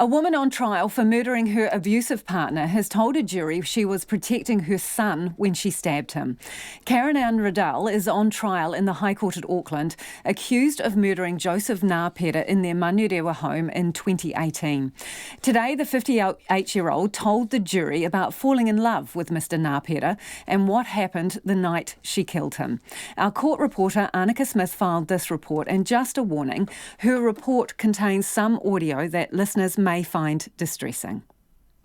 A woman on trial for murdering her abusive partner has told a jury she was protecting her son when she stabbed him. Anne Ruddelle is on trial in the High Court at Auckland, accused of murdering Joseph Ngapera in their Manurewa home in 2018. Today, the 58-year-old told the jury about falling in love with Mr Ngapera and what happened the night she killed him. Our court reporter Anneke Smith filed this report, and just a warning, her report contains some audio that listeners may find distressing.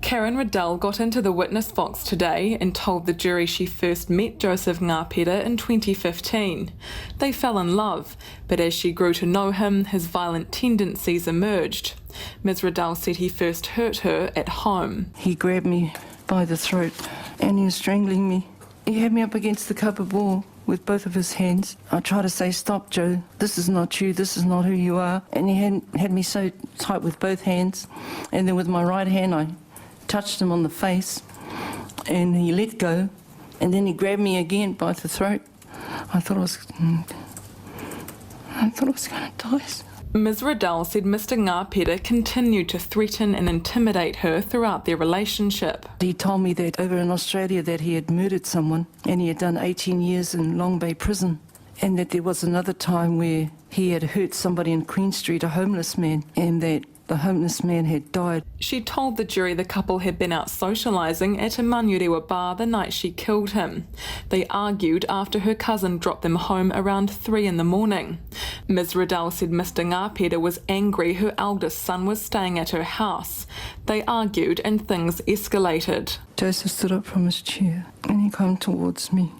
Anne Ruddelle got into the witness box today and told the jury she first met Joseph Ngapera in 2015. They fell in love, but as she grew to know him, his violent tendencies emerged. Ms Ruddelle said he first hurt her at home. He grabbed me by the throat and he was strangling me. He had me up against the cupboard wall with both of his hands. I tried to say, "Stop, Joe, this is not you, this is not who you are." And he had me so tight with both hands. And then with my right hand, I touched him on the face and he let go. And then he grabbed me again by the throat. I thought I was going to die. Ms Ruddelle said Mr Ngapera continued to threaten and intimidate her throughout their relationship. He told me that over in Australia that he had murdered someone and he had done 18 years in Long Bay prison, and that there was another time where he had hurt somebody in Queen Street, a homeless man, and that the homeless man had died. She told the jury the couple had been out socialising at a Manurewa bar the night she killed him. They argued after her cousin dropped them home around 3 in the morning. Ms Ruddelle said Mr Ngapera was angry her eldest son was staying at her house. They argued and things escalated. Joseph stood up from his chair and he came towards me.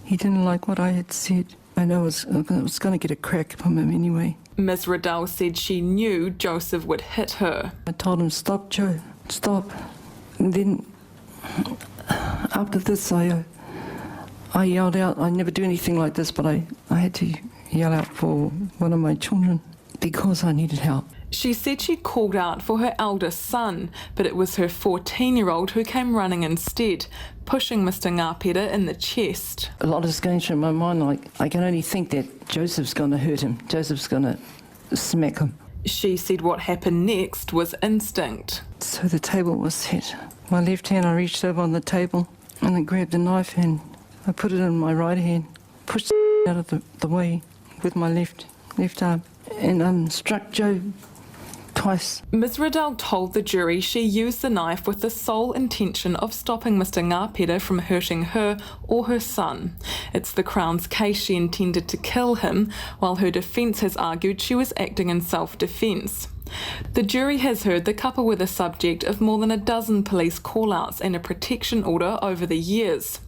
He didn't like what I had said. I know I was going to get a crack from him anyway. Ms Ruddelle said she knew Joseph would hit her. I told him, "Stop, Joe, stop." And then after this, I yelled out. I never do anything like this, but I had to yell out for one of my children because I needed help. She said she called out for her eldest son, but it was her 14-year-old who came running instead, pushing Mr Ngapera in the chest. A lot is going through my mind. Like, I can only think that Joseph's going to hurt him. Joseph's going to smack him. She said what happened next was instinct. So the table was set. My left hand, I reached over on the table and I grabbed the knife and I put it in my right hand, pushed out of the way with my left arm, and struck Joe twice. Ms Ruddelle told the jury she used the knife with the sole intention of stopping Mr Ngapera from hurting her or her son. It's the Crown's case she intended to kill him, while her defence has argued she was acting in self-defence. The jury has heard the couple were the subject of more than a dozen police call-outs and a protection order over the years.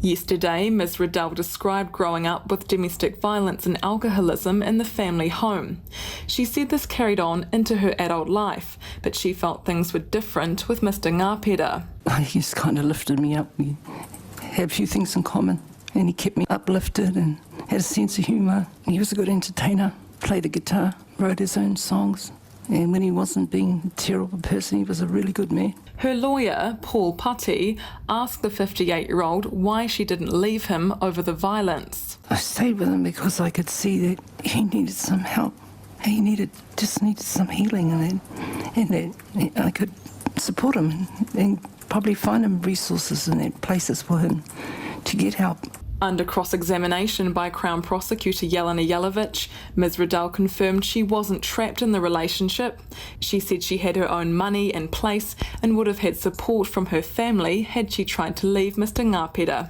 Yesterday, Ms Ruddelle described growing up with domestic violence and alcoholism in the family home. She said this carried on into her adult life, but she felt things were different with Mr Ngapera. He just kind of lifted me up. We had a few things in common, and he kept me uplifted and had a sense of humour. He was a good entertainer, played the guitar, wrote his own songs. And when he wasn't being a terrible person, he was a really good man. Her lawyer, Paul Putty, asked the 58-year-old why she didn't leave him over the violence. I stayed with him because I could see that he needed some help. He just needed some healing, and that I could support him and probably find him resources and places for him to get help. Under cross-examination by Crown Prosecutor Jelena Jelovic, Ms Ruddelle confirmed she wasn't trapped in the relationship. She said she had her own money and place and would have had support from her family had she tried to leave Mr Ngapera.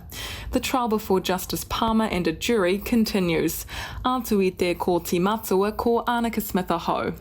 The trial before Justice Palmer and a jury continues. Ātuite ko Timatua ko Anneke Smith aho.